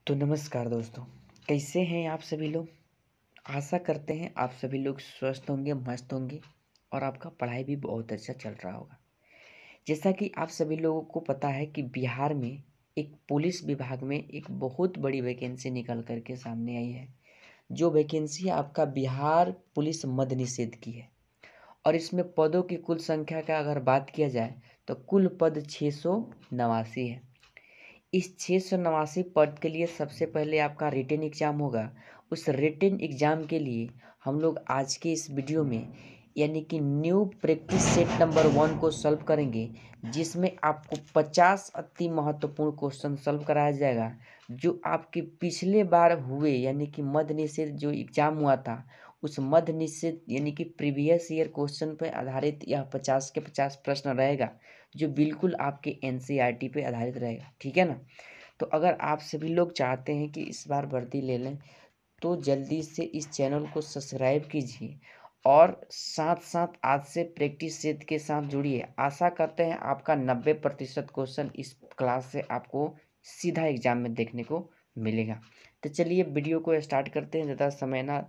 तो नमस्कार दोस्तों, कैसे हैं आप सभी लोग। आशा करते हैं आप सभी लोग स्वस्थ होंगे, मस्त होंगे और आपका पढ़ाई भी बहुत अच्छा चल रहा होगा। जैसा कि आप सभी लोगों को पता है कि बिहार में एक पुलिस विभाग में एक बहुत बड़ी वैकेंसी निकल कर के सामने आई है। जो वैकेंसी आपका बिहार पुलिस मद्य निषेध की है और इसमें पदों की कुल संख्या का अगर बात किया जाए तो कुल पद 689 है। इस 689 पद के लिए सबसे पहले आपका रिटन एग्ज़ाम होगा। उस रिटन एग्ज़ाम के लिए हम लोग आज के इस वीडियो में यानी कि न्यू प्रैक्टिस सेट नंबर 1 को सॉल्व करेंगे, जिसमें आपको 50 अति महत्वपूर्ण क्वेश्चन सॉल्व कराया जाएगा जो आपके पिछले बार हुए यानी कि मद्य निषेध जो एग्ज़ाम हुआ था उस मद्य निषेध यानी कि प्रीवियस ईयर क्वेश्चन पर आधारित यह 50 के 50 प्रश्न रहेगा, जो बिल्कुल आपके एनसीईआरटी पे आधारित रहेगा। ठीक है ना। तो अगर आप सभी लोग चाहते हैं कि इस बार वर्दी ले लें तो जल्दी से इस चैनल को सब्सक्राइब कीजिए और साथ साथ आज से प्रैक्टिस सेट के साथ जुड़िए। आशा करते हैं आपका 90% क्वेश्चन इस क्लास से आपको सीधा एग्जाम में देखने को मिलेगा। तो चलिए वीडियो को स्टार्ट करते हैं, ज़्यादा समय ना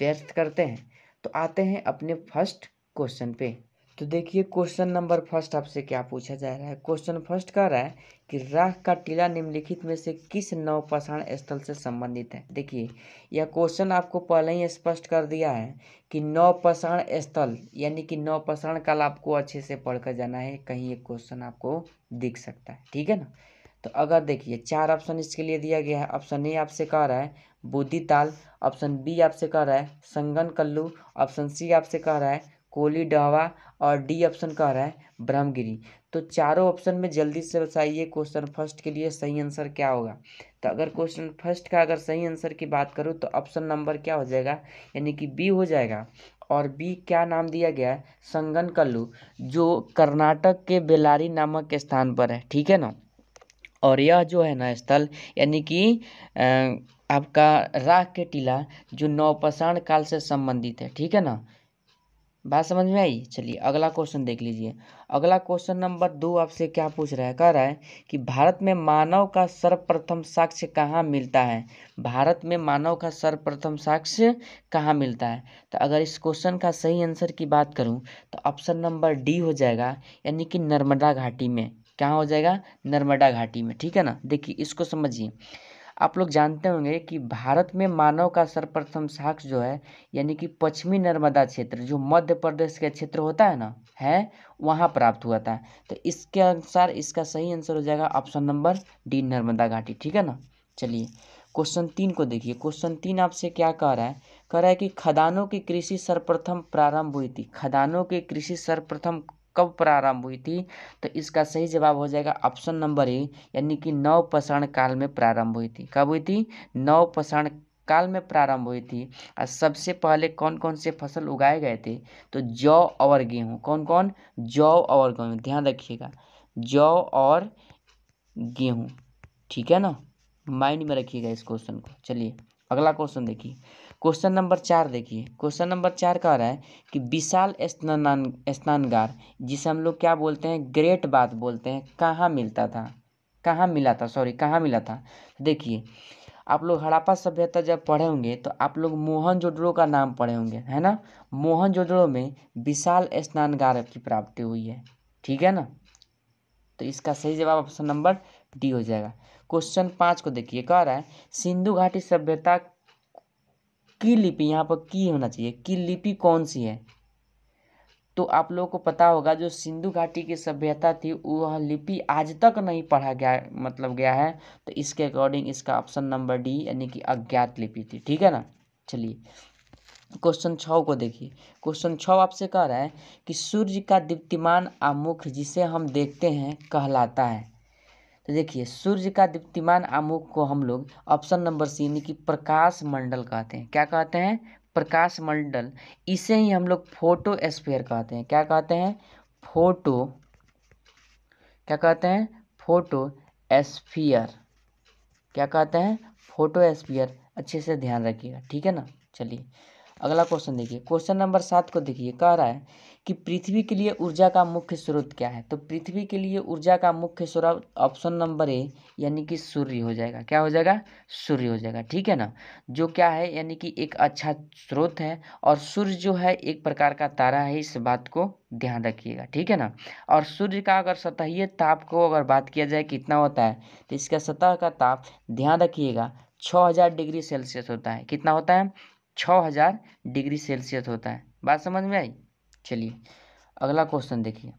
व्यर्थ करते हैं। तो आते हैं अपने फर्स्ट क्वेश्चन पे। तो देखिए क्वेश्चन नंबर फर्स्ट आपसे क्या पूछा जा रहा है। क्वेश्चन फर्स्ट कह रहा है कि राख का टीला निम्नलिखित में से किस नवपाषाण स्थल से संबंधित है। देखिए यह क्वेश्चन आपको पहले ही स्पष्ट कर दिया है कि नवपाषाण स्थल यानी कि नवपाषाण काल आपको अच्छे से पढ़कर जाना है, कहीं एक क्वेश्चन आपको दिख सकता है। ठीक है ना। तो अगर देखिए 4 ऑप्शन इसके लिए दिया गया है। ऑप्शन ए आपसे कह रहा है बोधिताल, ऑप्शन बी आपसे कह रहा है संगन कल्लू, ऑप्शन सी आपसे कह रहा है कोली डहवा और डी ऑप्शन कह रहा है ब्रह्मगिरी। तो चारों ऑप्शन में जल्दी से बताइए क्वेश्चन फर्स्ट के लिए सही आंसर क्या होगा। तो अगर क्वेश्चन फर्स्ट का अगर सही आंसर की बात करूँ तो ऑप्शन नंबर क्या हो जाएगा, यानी कि बी हो जाएगा। और बी क्या नाम दिया गया है, संगन कल्लू, जो कर्नाटक के बेलारी नामक स्थान पर है। ठीक है ना। और यह जो है ना स्थल यानी कि आपका राख के टीला जो नवपाषाण काल से संबंधित है। ठीक है ना। बात समझ में आई। चलिए अगला क्वेश्चन देख लीजिए। अगला क्वेश्चन नंबर 2 आपसे क्या पूछ रहा है, कह रहा है कि भारत में मानव का सर्वप्रथम साक्ष्य कहाँ मिलता है। भारत में मानव का सर्वप्रथम साक्ष्य कहाँ मिलता है। तो अगर इस क्वेश्चन का सही आंसर की बात करूं तो ऑप्शन नंबर डी हो जाएगा, यानी कि नर्मदा घाटी में। क्या हो जाएगा, नर्मदा घाटी में। ठीक है ना। देखिए इसको समझिए। आप लोग जानते होंगे कि भारत में मानव का सर्वप्रथम साक्ष्य जो है यानी कि पश्चिमी नर्मदा क्षेत्र जो मध्य प्रदेश का क्षेत्र होता है ना, है वहाँ प्राप्त हुआ था। तो इसके अनुसार इसका सही आंसर हो जाएगा ऑप्शन नंबर डी, नर्मदा घाटी। ठीक है ना। चलिए क्वेश्चन 3 को देखिए। क्वेश्चन 3 आपसे क्या कह रहा है, कह रहा है कि खदानों की कृषि सर्वप्रथम प्रारंभ हुई थी। खदानों की कृषि सर्वप्रथम कब प्रारंभ हुई थी। तो इसका सही जवाब हो जाएगा ऑप्शन नंबर ए, यानी कि नवपाषाण काल में प्रारंभ हुई थी। कब हुई थी, नवपाषाण काल में प्रारंभ हुई थी। और सबसे पहले कौन कौन से फसल उगाए गए थे, तो जौ और गेहूं। कौन कौन, जौ और गेहूं, ध्यान रखिएगा, जौ और गेहूं। ठीक है ना, माइंड में रखिएगा इस क्वेश्चन को। चलिए अगला क्वेश्चन देखिए। क्वेश्चन नंबर 4 देखिए। क्वेश्चन नंबर 4 कह रहा है कि विशाल स्नानगार, जिसे हम लोग क्या बोलते हैं, ग्रेट बाथ बोलते हैं, कहाँ मिलता था, कहाँ मिला था, सॉरी कहाँ मिला था। देखिए आप लोग हड़प्पा सभ्यता जब पढ़े होंगे तो आप लोग मोहनजोदड़ो का नाम पढ़े होंगे, है ना। मोहनजोदड़ो में विशाल स्नानगार की प्राप्ति हुई है। ठीक है ना। तो इसका सही जवाब ऑप्शन नंबर डी हो जाएगा। क्वेश्चन 5 को देखिए। कह रहा है सिंधु घाटी सभ्यता की लिपि, यहाँ पर की होना चाहिए, की लिपि कौन सी है। तो आप लोगों को पता होगा जो सिंधु घाटी की सभ्यता थी वह लिपि आज तक नहीं पढ़ा गया, मतलब गया है। तो इसके अकॉर्डिंग इसका ऑप्शन नंबर डी यानी कि अज्ञात लिपि थी। ठीक है ना। चलिए क्वेश्चन 6 को देखिए। क्वेश्चन 6 आपसे कह रहा है कि सूर्य का दीप्तिमान आमुख जिसे हम देखते हैं कहलाता है। तो देखिए सूर्य का दीप्तिमान आमुख को हम लोग ऑप्शन नंबर सी यानी कि प्रकाश मंडल कहते हैं। क्या कहते हैं, प्रकाश मंडल। इसे ही हम लोग फोटो स्फीयर कहते हैं। क्या कहते हैं, फोटो, क्या कहते हैं, फोटो स्फीयर। क्या कहते हैं, फोटो स्फीयर। अच्छे से ध्यान रखिएगा। ठीक है ना। चलिए अगला क्वेश्चन देखिए। क्वेश्चन नंबर 7 को देखिए। कह रहा है कि पृथ्वी के लिए ऊर्जा का मुख्य स्रोत क्या है। तो पृथ्वी के लिए ऊर्जा का मुख्य स्रोत ऑप्शन नंबर ए यानी कि सूर्य हो जाएगा। क्या हो जाएगा? सूर्य हो जाएगा। ठीक है ना, जो क्या है यानी कि एक अच्छा स्रोत है, और सूर्य जो है एक प्रकार का तारा है, इस बात को ध्यान रखिएगा। ठीक है ना। और सूर्य का अगर सतहीय ताप को अगर बात किया जाए कितना होता है, तो इसका सतह का ताप ध्यान रखिएगा 6000 डिग्री सेल्सियस होता है। कितना होता है? 6000 डिग्री सेल्सियस होता है। बात समझ में आई? चलिए अगला क्वेश्चन देखिए,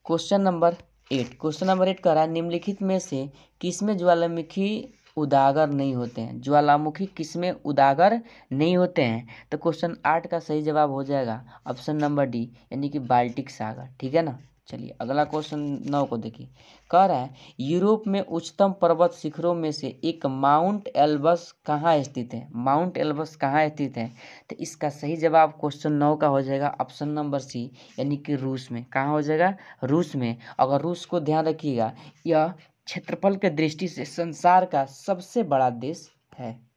क्वेश्चन नंबर 8। क्वेश्चन नंबर 8 कह रहा है निम्नलिखित में से किसमें ज्वालामुखी उजागर नहीं होते हैं। ज्वालामुखी किसमें उजागर नहीं होते हैं? तो क्वेश्चन 8 का सही जवाब हो जाएगा ऑप्शन नंबर डी यानी कि बाल्टिक सागर। ठीक है ना। चलिए अगला क्वेश्चन 9 को देखिए, कह रहा है यूरोप में उच्चतम पर्वत शिखरों में से एक माउंट एल्ब्रस कहाँ स्थित है। माउंट एल्ब्रस कहाँ स्थित है? तो इसका सही जवाब क्वेश्चन 9 का हो जाएगा ऑप्शन नंबर सी यानी कि रूस में। कहाँ हो जाएगा? रूस में। अगर रूस को ध्यान रखिएगा, यह क्षेत्रफल के दृष्टि से संसार का सबसे बड़ा देश है।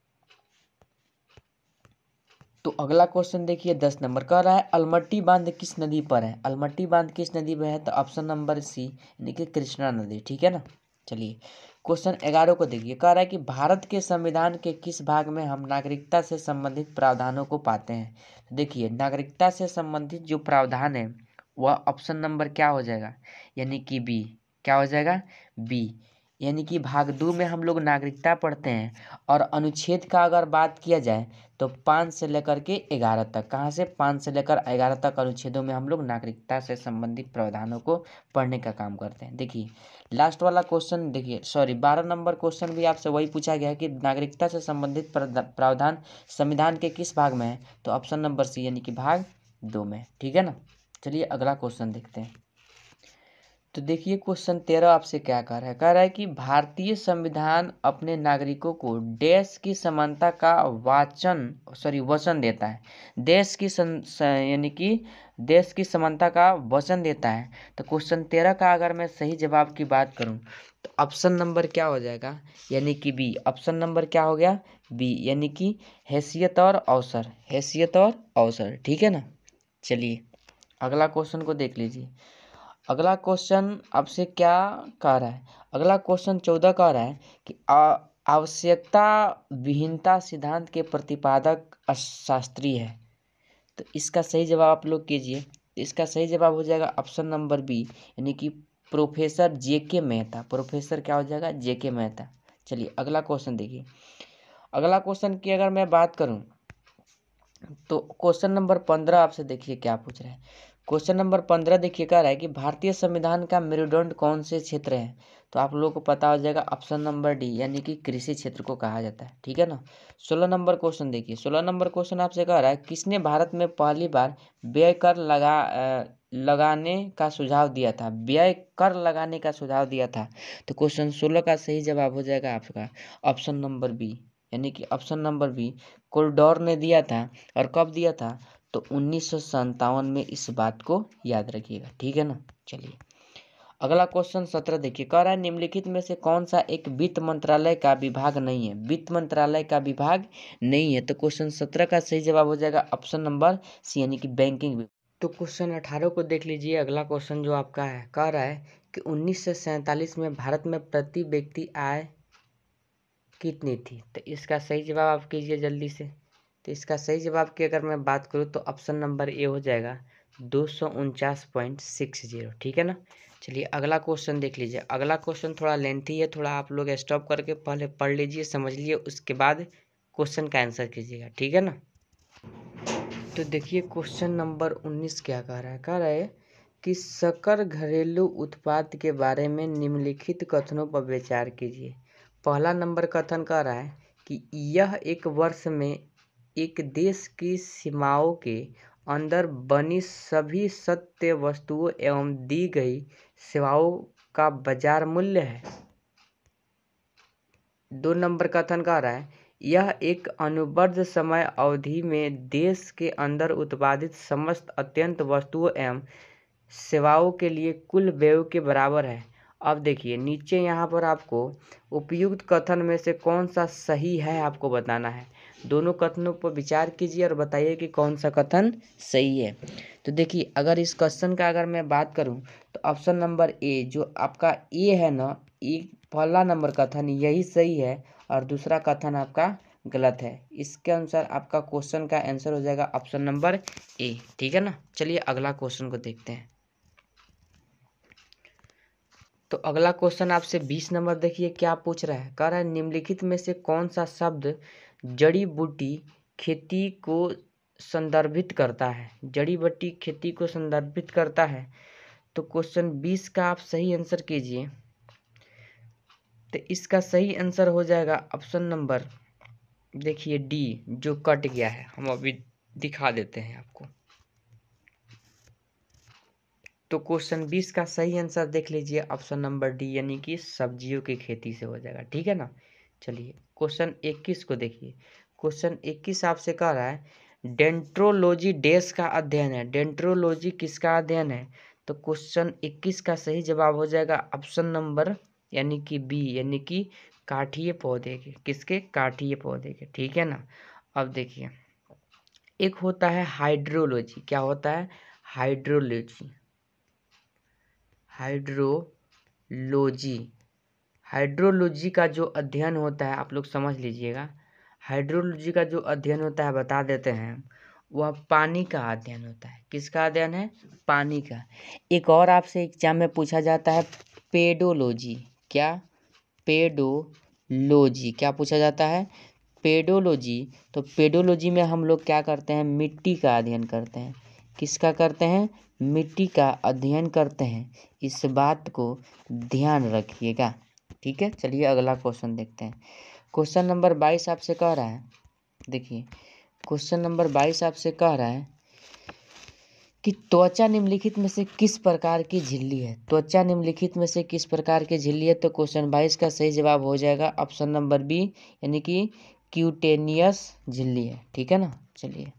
तो अगला क्वेश्चन देखिए 10 नंबर कह रहा है अलमट्टी बांध किस नदी पर है। अलमट्टी बांध किस नदी पर है? तो ऑप्शन नंबर सी यानी कि कृष्णा नदी। ठीक है ना। चलिए क्वेश्चन 11 को देखिए, कह रहा है कि भारत के संविधान के किस भाग में हम नागरिकता से संबंधित प्रावधानों को पाते हैं। देखिए नागरिकता से संबंधित जो प्रावधान है वह ऑप्शन नंबर क्या हो जाएगा, यानी कि बी। क्या हो जाएगा? बी। यानी कि भाग 2 में हम लोग नागरिकता पढ़ते हैं, और अनुच्छेद का अगर बात किया जाए तो 5 से लेकर के 11 तक, कहाँ से 5 से लेकर 11 तक अनुच्छेदों में हम लोग नागरिकता से संबंधित प्रावधानों को पढ़ने का काम करते हैं। देखिए लास्ट वाला क्वेश्चन देखिए, सॉरी 12 नंबर क्वेश्चन भी आपसे वही पूछा गया है कि नागरिकता से संबंधित प्रावधान संविधान के किस भाग में है। तो ऑप्शन नंबर सी यानी कि भाग 2 में। ठीक है ना। चलिए अगला क्वेश्चन देखते हैं। तो देखिए क्वेश्चन 13 आपसे क्या कह रहा है, कह रहा है कि भारतीय संविधान अपने नागरिकों को देश की समानता का वचन देता है। देश की यानी कि देश की समानता का वचन देता है। तो क्वेश्चन 13 का अगर मैं सही जवाब की बात करूं तो ऑप्शन नंबर क्या हो जाएगा, यानी कि बी। ऑप्शन नंबर क्या हो गया? बी यानी कि हैसियत और अवसर। हैसियत और अवसर। ठीक है ना। चलिए अगला क्वेश्चन को देख लीजिए। अगला क्वेश्चन आपसे क्या कह रहा है, अगला क्वेश्चन 14 कह रहा है कि आवश्यकता विहीनता सिद्धांत के प्रतिपादक शास्त्री है। तो इसका सही जवाब आप लोग कीजिए। इसका सही जवाब हो जाएगा ऑप्शन नंबर बी यानी कि प्रोफेसर जेके मेहता। प्रोफेसर क्या हो जाएगा? जेके मेहता। चलिए अगला क्वेश्चन देखिए। अगला क्वेश्चन की अगर मैं बात करूं तो क्वेश्चन नंबर 15 आपसे देखिए क्या पूछ रहा है। क्वेश्चन नंबर 15 देखिए कह रहा है कि भारतीय संविधान का मेरुदंड कौन से क्षेत्र है। तो आप लोगों को पता हो जाएगा ऑप्शन नंबर डी यानी कि कृषि क्षेत्र को कहा जाता है। ठीक है ना। 16 नंबर क्वेश्चन देखिए। 16 नंबर क्वेश्चन आपसे कह रहा है किसने भारत में पहली बार व्यय कर लगाने का सुझाव दिया था। व्यय कर लगाने का सुझाव दिया था। तो क्वेश्चन 16 का सही जवाब हो जाएगा आपका ऑप्शन नंबर बी यानी कि ऑप्शन नंबर बी कोल्डोर ने दिया था। और कब दिया था? तो 1957 में। इस बात को याद रखिएगा। ठीक है ना। चलिए अगला क्वेश्चन 17 देखिए, कह रहा है निम्नलिखित में से कौन सा एक वित्त मंत्रालय का विभाग नहीं है। वित्त मंत्रालय का विभाग नहीं है। तो क्वेश्चन 17 का सही जवाब हो जाएगा ऑप्शन नंबर सी यानी कि बैंकिंग। तो क्वेश्चन 18 को देख लीजिए। अगला क्वेश्चन जो आपका है कह रहा है कि 1947 में भारत में प्रति व्यक्ति आय कितनी थी। तो इसका सही जवाब आप कीजिए जल्दी से। तो इसका सही जवाब की अगर मैं बात करूँ तो ऑप्शन नंबर ए हो जाएगा 249.60। ठीक है ना। चलिए अगला क्वेश्चन देख लीजिए। अगला क्वेश्चन थोड़ा लेंथी है, थोड़ा आप लोग स्टॉप करके पहले पढ़ लीजिए, समझ लीजिए, उसके बाद क्वेश्चन का आंसर कीजिएगा। ठीक है ना। तो देखिए क्वेश्चन नंबर 19 क्या कह रहा है, कह रहा है कि सकल घरेलू उत्पाद के बारे में निम्नलिखित कथनों पर विचार कीजिए। पहला नंबर कथन कह रहा है कि यह एक वर्ष में एक देश की सीमाओं के अंदर बनी सभी सत्य वस्तुओं एवं दी गई सेवाओं का बाजार मूल्य है। 2 नंबर कथन कह रहा है यह एक अनुबद्ध समय अवधि में देश के अंदर उत्पादित समस्त अत्यंत वस्तुओं एवं सेवाओं के लिए कुल व्यय के बराबर है। अब देखिए नीचे यहाँ पर आपको उपयुक्त कथन में से कौन सा सही है आपको बताना है। दोनों कथनों पर विचार कीजिए और बताइए कि कौन सा कथन सही है। तो देखिए, अगर इस क्वेश्चन का अगर मैं बात करूं तो ऑप्शन नंबर ए, जो आपका ए है ना, ये पहला नंबर कथन यही सही है और दूसरा कथन आपका गलत है। इसके अनुसार आपका क्वेश्चन का आंसर हो जाएगा ऑप्शन नंबर ए। ठीक है ना। चलिए अगला क्वेश्चन को देखते हैं। तो अगला क्वेश्चन आपसे 20 नंबर देखिए क्या पूछ रहा है। कह रहा है निम्नलिखित में से कौन सा शब्द जड़ी बूटी खेती को संदर्भित करता है। जड़ी बूटी खेती को संदर्भित करता है। तो क्वेश्चन 20 का आप सही आंसर कीजिए। तो इसका सही आंसर हो जाएगा ऑप्शन नंबर देखिए डी, जो कट गया है। हम अभी दिखा देते हैं आपको। तो क्वेश्चन 20 का सही आंसर देख लीजिए, ऑप्शन नंबर डी, यानी कि सब्जियों की खेती से हो जाएगा। ठीक है ना। चलिए क्वेश्चन 21 को देखिए। क्वेश्चन 21 आपसे कह रहा है डेंट्रोलॉजी डैश का अध्ययन है। डेंट्रोलॉजी किसका अध्ययन है। तो क्वेश्चन 21 का सही जवाब हो जाएगा ऑप्शन नंबर यानी कि बी, यानी कि काठीय पौधे के। किसके। काठीय पौधे के। ठीक है ना। अब देखिए, एक होता है हाइड्रोलॉजी। क्या होता है। हाइड्रोलॉजी। हाइड्रोलॉजी। हाइड्रोलॉजी का जो अध्ययन होता है, आप लोग समझ लीजिएगा। हाइड्रोलॉजी का जो अध्ययन होता है बता देते हैं, वह पानी का अध्ययन होता है। किसका अध्ययन है। पानी का। एक और आपसे एग्जाम में पूछा जाता है पेडोलॉजी। क्या। पेडोलॉजी। क्या पूछा जाता है। पेडोलॉजी। तो पेडोलॉजी में हम लोग क्या करते हैं, मिट्टी का अध्ययन करते हैं। किसका करते हैं। मिट्टी का अध्ययन करते हैं। इस बात को ध्यान रखिएगा। ठीक है। चलिए अगला क्वेश्चन देखते हैं। क्वेश्चन नंबर 22 आपसे कह रहा है, देखिए क्वेश्चन नंबर 22 आपसे कह रहा है कि त्वचा निम्नलिखित में से किस प्रकार की झिल्ली है। त्वचा निम्नलिखित में से किस प्रकार की झिल्ली है। तो क्वेश्चन 22 का सही जवाब हो जाएगा ऑप्शन नंबर बी, यानी कि क्यूटेनियस झिल्ली है। ठीक है ना। चलिए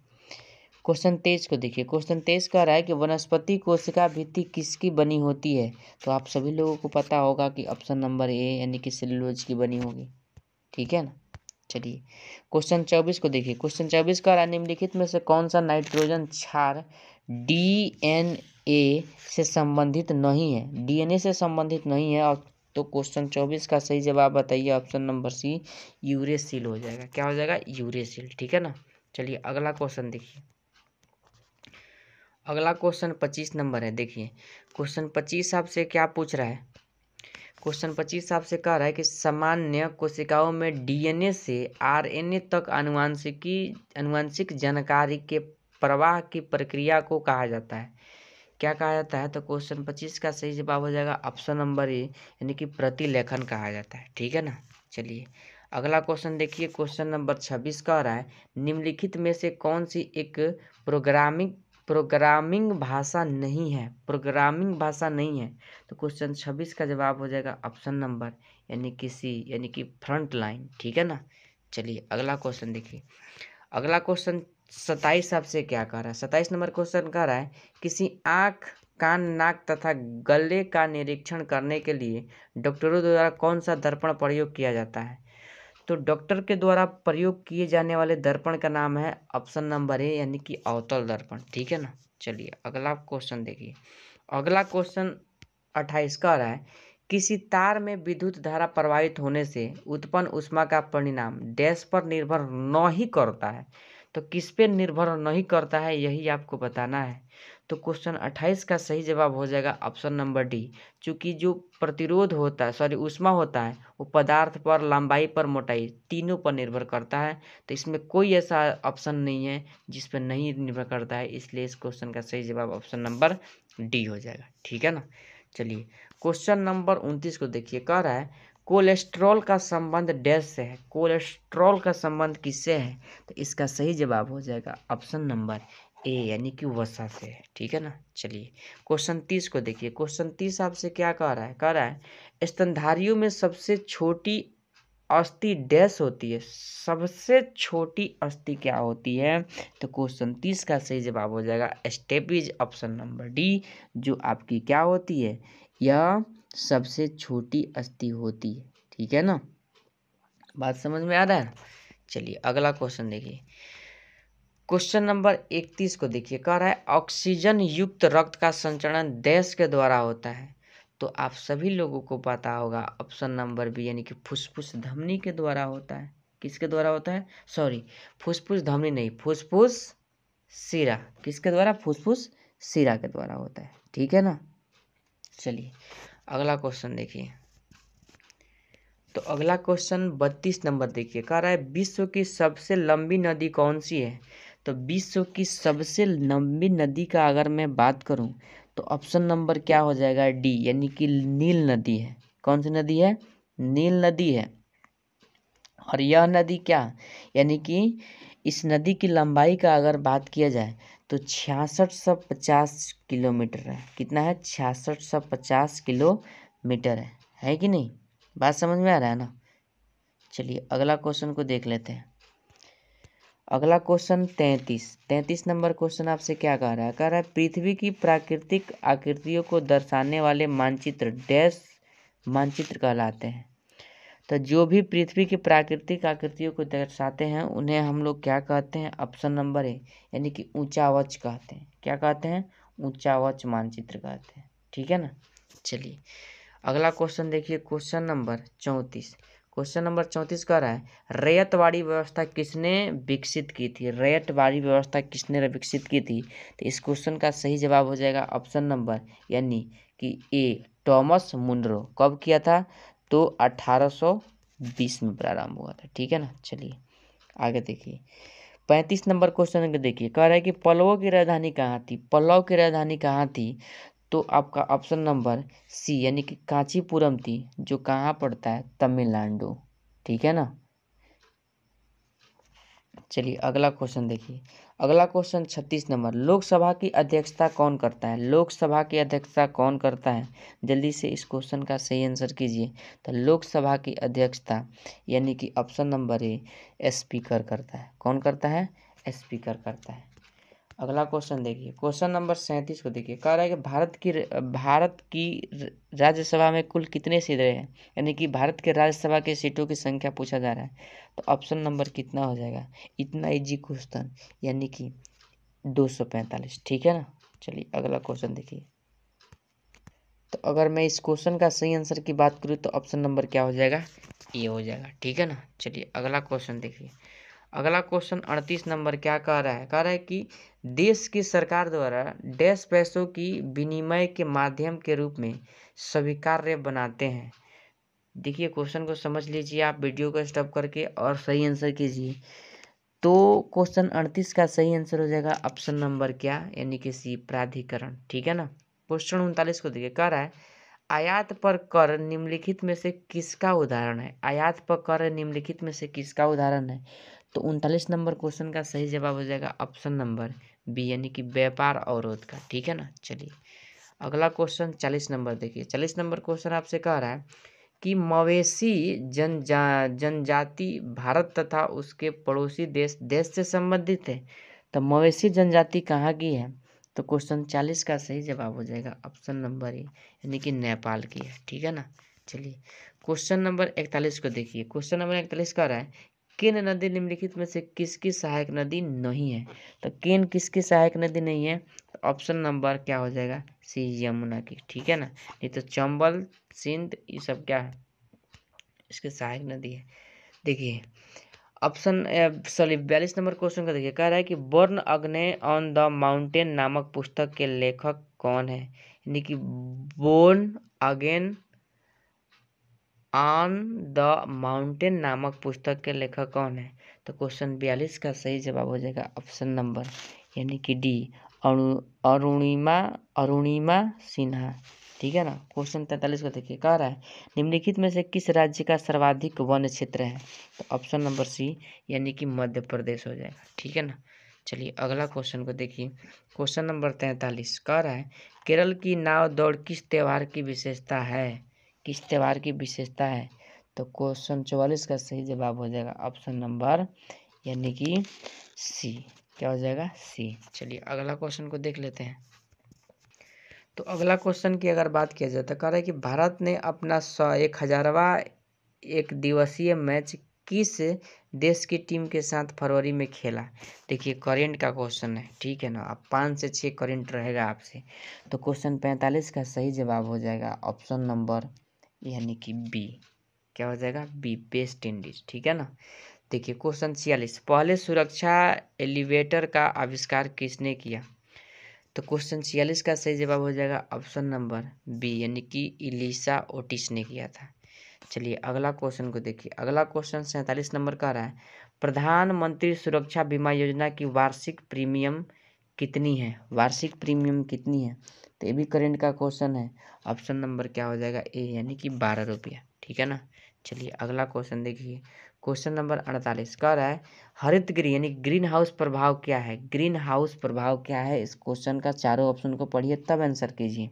क्वेश्चन 23 को देखिए। क्वेश्चन 23 कह रहा है कि वनस्पति कोशिका भित्ति किसकी बनी होती है। तो आप सभी लोगों को पता होगा कि ऑप्शन नंबर ए, यानी कि सेलुलोज की बनी होगी। ठीक है ना। चलिए क्वेश्चन 24 को देखिए। क्वेश्चन 24 कह रहा है निम्नलिखित में से कौन सा नाइट्रोजन क्षार डीएनए से संबंधित नहीं है। डीएनए से संबंधित नहीं है। और तो क्वेश्चन 24 का सही जवाब बताइए, ऑप्शन नंबर सी, यूरेसिल हो जाएगा। क्या हो जाएगा। यूरेसिल। ठीक है ना। चलिए अगला क्वेश्चन देखिए। अगला क्वेश्चन 25 नंबर है। देखिए क्वेश्चन 25 आपसे क्या पूछ रहा है। क्वेश्चन 25 आपसे कह रहा है कि सामान्य कोशिकाओं में डीएनए से आरएनए तक आनुवांशिक जानकारी के प्रवाह की प्रक्रिया को कहा जाता है। क्या कहा जाता है। तो क्वेश्चन 25 का सही जवाब हो जाएगा ऑप्शन नंबर ए, यानी कि प्रतिलेखन कहा जाता है। ठीक है ना। चलिए अगला क्वेश्चन देखिए। क्वेश्चन नंबर 26 कह रहा है निम्नलिखित में से कौन सी एक प्रोग्रामिंग भाषा नहीं है। प्रोग्रामिंग भाषा नहीं है। तो क्वेश्चन 26 का जवाब हो जाएगा ऑप्शन नंबर यानी कि सी, यानी कि फ्रंट लाइन। ठीक है ना। चलिए अगला क्वेश्चन देखिए। अगला क्वेश्चन 27 आपसे क्या कह रहा है। 27 नंबर क्वेश्चन कह रहा है किसी आँख, कान, नाक तथा गले का निरीक्षण करने के लिए डॉक्टरों द्वारा कौन सा दर्पण प्रयोग किया जाता है। तो डॉक्टर के द्वारा प्रयोग किए जाने वाले दर्पण का नाम है ऑप्शन नंबर ए, यानी कि अवतल दर्पण। ठीक है ना। चलिए अगला क्वेश्चन देखिए। अगला क्वेश्चन 28 कह रहा है किसी तार में विद्युत धारा प्रवाहित होने से उत्पन्न ऊष्मा का परिणाम डैश पर निर्भर नहीं करता है। तो किस पे निर्भर नहीं करता है, यही आपको बताना है। तो क्वेश्चन 28 का सही जवाब हो जाएगा ऑप्शन नंबर डी, चूँकि जो प्रतिरोध होता है, सॉरी ऊष्मा होता है, वो पदार्थ पर, लंबाई पर, मोटाई तीनों पर निर्भर करता है। तो इसमें कोई ऐसा ऑप्शन नहीं है जिस पर नहीं निर्भर करता है, इसलिए इस क्वेश्चन का सही जवाब ऑप्शन नंबर डी हो जाएगा। ठीक है ना। चलिए क्वेश्चन नंबर 29 को देखिए। कह रहा है कोलेस्ट्रॉल का संबंध डैश से है। कोलेस्ट्रॉल का संबंध किससे है। तो इसका सही जवाब हो जाएगा ऑप्शन नंबर ए, यानी कि वसा से है। ठीक है ना। चलिए क्वेश्चन 30 को देखिए। क्वेश्चन 30 आपसे क्या कह रहा है। कह रहा है स्तनधारियों में सबसे छोटी अस्थि डैश होती है। सबसे छोटी अस्थि क्या होती है। तो क्वेश्चन 30 का सही जवाब हो जाएगा स्टेपीज, ऑप्शन नंबर डी, जो आपकी क्या होती है, यह सबसे छोटी अस्थि होती है। ठीक है ना। बात समझ में आ रहा है। चलिए अगला क्वेश्चन देखिए, क्वेश्चन नंबर 31 को देखिए, कह रहा है ऑक्सीजन युक्त रक्त का संचरण डैश के द्वारा होता है। तो आप सभी लोगों को पता होगा ऑप्शन नंबर बी यानी कि फुफ्फुस धमनी के द्वारा होता है। किसके द्वारा होता है? सॉरी, फुफ्फुस धमनी नहीं, फुफ्फुस शिरा। किसके द्वारा? फुफ्फुस शिरा के द्वारा होता है। ठीक है ना। चलिए अगला क्वेश्चन देखिए, तो अगला क्वेश्चन 32 नंबर देखिए, कह रहा है विश्व की सबसे लंबी नदी कौन सी है? तो विश्व की सबसे लंबी नदी का अगर मैं बात करूं तो ऑप्शन नंबर क्या हो जाएगा? डी, यानी कि नील नदी है। कौन सी नदी है? नील नदी है। और यह नदी क्या, यानी कि इस नदी की लंबाई का अगर बात किया जाए तो 6650 किलोमीटर है। कितना है? 6650 किलोमीटर है कि नहीं? बात समझ में आ रहा है ना। चलिए अगला क्वेश्चन को देख लेते हैं। अगला क्वेश्चन 33 नंबर क्वेश्चन आपसे क्या कह रहा है? कह रहा है पृथ्वी की प्राकृतिक आकृतियों को दर्शाने वाले मानचित्र डैश मानचित्र कहलाते हैं। तो जो भी पृथ्वी की प्राकृतिक आकृतियों को दर्शाते हैं उन्हें हम लोग क्या कहते हैं? ऑप्शन नंबर ए यानी कि ऊंचावच कहते हैं। क्या कहते हैं? ऊंचावच मानचित्र कहते हैं। ठीक है ना। चलिए अगला क्वेश्चन देखिए, क्वेश्चन नंबर 34। क्वेश्चन नंबर 34 कह रहा है रैयतवाड़ी व्यवस्था किसने विकसित की थी? रैयतवाड़ी व्यवस्था किसने विकसित की थी? तो इस क्वेश्चन का सही जवाब हो जाएगा ऑप्शन नंबर यानी कि ए, टॉमस मुनरो। कब किया था? तो 1820 में प्रारंभ हुआ था। ठीक है ना। चलिए आगे देखिए, 35 नंबर क्वेश्चन को देखिए, कह रहा है कि पल्लवों की राजधानी कहाँ थी? पल्लव की राजधानी कहाँ थी? तो आपका ऑप्शन नंबर सी यानी कि कांचीपुरम थी, जो कहाँ पड़ता है? तमिलनाडु। ठीक है ना। चलिए अगला क्वेश्चन देखिए, अगला क्वेश्चन 36 नंबर, लोकसभा की अध्यक्षता कौन करता है? लोकसभा की अध्यक्षता कौन करता है? जल्दी से इस क्वेश्चन का सही आंसर कीजिए। तो लोकसभा की अध्यक्षता यानी कि ऑप्शन नंबर ए, स्पीकर करता है। कौन करता है? स्पीकर करता है। अगला क्वेश्चन देखिए, क्वेश्चन नंबर 37 को देखिए, कह रहा है कि भारत की राज्यसभा में कुल कितने सीटें हैं? यानी कि भारत के राज्यसभा की सीटों की संख्या पूछा जा रहा है। तो ऑप्शन नंबर कितना हो जाएगा? इतना इजी क्वेश्चन, यानी कि 245। ठीक है ना। चलिए अगला क्वेश्चन देखिए, तो अगर मैं इस क्वेश्चन का सही आंसर की बात करूँ तो ऑप्शन नंबर क्या हो जाएगा? ये हो जाएगा। ठीक है ना। चलिए अगला क्वेश्चन देखिए, अगला क्वेश्चन 38 नंबर क्या कह रहा है? कह रहा है कि देश की सरकार द्वारा डैश पैसों की विनिमय के माध्यम के रूप में स्वीकार्य बनाते हैं। देखिए क्वेश्चन को समझ लीजिए आप वीडियो को स्टॉप करके और सही आंसर कीजिए। तो क्वेश्चन 38 का सही आंसर हो जाएगा ऑप्शन नंबर क्या, यानी कि सी, प्राधिकरण। ठीक है ना। क्वेश्चन 39 को देखिए, कह रहा है आयात पर कर निम्नलिखित में से किसका उदाहरण है? आयात पर कर निम्नलिखित में से किसका उदाहरण है? तो 39 नंबर क्वेश्चन का सही जवाब हो जाएगा ऑप्शन नंबर बी, यानी कि व्यापार अवरोध का। ठीक है ना। चलिए अगला क्वेश्चन 40 नंबर देखिए, 40 नंबर क्वेश्चन आपसे कह रहा है कि मवेशी जनजाति भारत तथा उसके पड़ोसी देश से संबंधित है। तो मवेशी जनजाति कहाँ की है? तो क्वेश्चन 40 का सही जवाब हो जाएगा ऑप्शन नंबर ए, यानी कि नेपाल की है। ठीक है ना। चलिए क्वेश्चन नंबर 41 को देखिए, क्वेश्चन नंबर 41 कह रहा है केन नदी निम्नलिखित में से किसकी सहायक नदी नहीं है? तो केन किसकी सहायक नदी नहीं है? तो ऑप्शन नंबर क्या हो जाएगा? सी, यमुना की। ठीक है ना। नहीं तो चंबल, सिंध, ये सब क्या है? इसकी सहायक नदी है। देखिए ऑप्शन सॉरी 42 नंबर क्वेश्चन का देखिए, कह रहा है कि बर्न अग्ने ऑन द माउंटेन नामक पुस्तक के लेखक कौन है? यानी कि born again on the mountain नामक पुस्तक के लेखक कौन है? तो क्वेश्चन 42 का सही जवाब हो जाएगा ऑप्शन नंबर यानी कि डी, अरुणिमा अरुणिमा सिन्हा। ठीक है ना। क्वेश्चन 43 को देखिए, कह रहा है निम्नलिखित में से किस राज्य का सर्वाधिक वन क्षेत्र है? तो ऑप्शन नंबर सी, यानी कि मध्य प्रदेश हो जाएगा। ठीक है ना। चलिए अगला क्वेश्चन को देखिए, क्वेश्चन नंबर 43 कह रहा है केरल की नाव दौड़ किस त्योहार की विशेषता है? किस त्योहार की विशेषता है? तो क्वेश्चन 44 का सही जवाब हो जाएगा ऑप्शन नंबर यानी कि सी। क्या हो जाएगा? सी। चलिए अगला क्वेश्चन को देख लेते हैं। तो अगला क्वेश्चन की अगर बात किया जाए तो कह रहा है कि भारत ने अपना 1000वां एक दिवसीय मैच किस देश की टीम के साथ फरवरी में खेला? देखिए करेंट का क्वेश्चन है, ठीक है ना। अब 5 से 6 करेंट रहेगा आपसे, तो क्वेश्चन 45 का सही जवाब हो जाएगा ऑप्शन नंबर यानी कि बी। क्या हो जाएगा? बी, वेस्ट इंडीज, ठीक है ना। देखिए क्वेश्चन 46, पहले सुरक्षा एलिवेटर का आविष्कार किसने किया? तो क्वेश्चन 46 का सही जवाब हो जाएगा ऑप्शन नंबर बी, यानी कि इलिशा ओटिस ने किया था। चलिए अगला क्वेश्चन को देखिए। अगला क्वेश्चन 47 नंबर का रहा है, प्रधानमंत्री सुरक्षा बीमा योजना की वार्षिक प्रीमियम कितनी है? वार्षिक प्रीमियम कितनी है? तो ये भी करेंट का क्वेश्चन है। ऑप्शन नंबर क्या हो जाएगा? ए, यानी कि 12 रुपया, ठीक है ना। चलिए अगला क्वेश्चन देखिए। क्वेश्चन नंबर 48 कह रहा है, हरित गृह यानी ग्रीन हाउस प्रभाव क्या है? ग्रीन हाउस प्रभाव क्या है? इस क्वेश्चन का चारों ऑप्शन को पढ़िए तब आंसर कीजिए।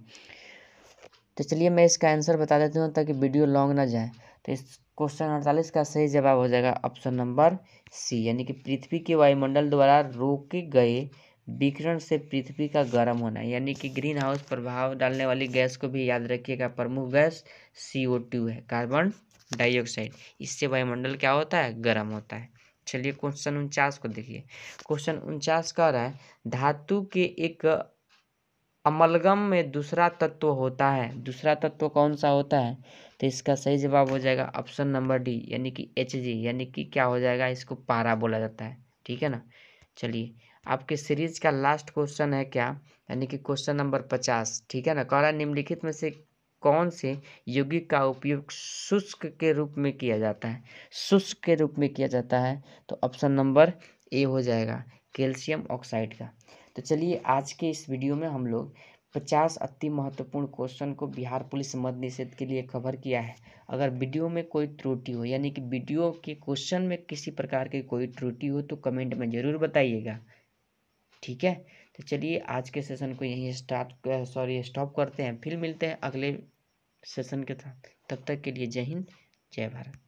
तो चलिए मैं इसका आंसर बता देती हूँ ताकि वीडियो लॉन्ग ना जाए। तो इस क्वेश्चन 48 का सही जवाब हो जाएगा ऑप्शन नंबर सी, यानी कि पृथ्वी के वायुमंडल द्वारा रोके गए विकिरण से पृथ्वी का गर्म होना, यानी कि ग्रीन हाउस प्रभाव डालने वाली गैस को भी याद रखिएगा। प्रमुख गैस CO2 है, कार्बन डाइऑक्साइड। इससे वायुमंडल क्या होता है? गर्म होता है। चलिए क्वेश्चन 49 को देखिए। क्वेश्चन 49 कह रहा है, धातु के एक अमलगम में दूसरा तत्व होता है। दूसरा तत्व कौन सा होता है? तो इसका सही जवाब हो जाएगा ऑप्शन नंबर डी, यानी कि Hg, यानी कि क्या हो जाएगा? इसको पारा बोला जाता है, ठीक है ना। चलिए आपके सीरीज का लास्ट क्वेश्चन है क्या, यानी कि क्वेश्चन नंबर 50, ठीक है ना। कह रहा है, निम्नलिखित में से कौन से यौगिक का उपयोग शुष्क के रूप में किया जाता है? शुष्क के रूप में किया जाता है, तो ऑप्शन नंबर ए हो जाएगा, कैल्शियम ऑक्साइड का। तो चलिए आज के इस वीडियो में हम लोग 50 अति महत्वपूर्ण क्वेश्चन को बिहार पुलिस मद्य निषेध के लिए कवर किया है। अगर वीडियो में कोई त्रुटि हो, यानी कि वीडियो के क्वेश्चन में किसी प्रकार की कोई त्रुटि हो, तो कमेंट में ज़रूर बताइएगा, ठीक है। तो चलिए आज के सेशन को यहीं स्टॉप करते हैं, फिर मिलते हैं अगले सेशन के साथ। तब तक के लिए जय हिंद, जय भारत।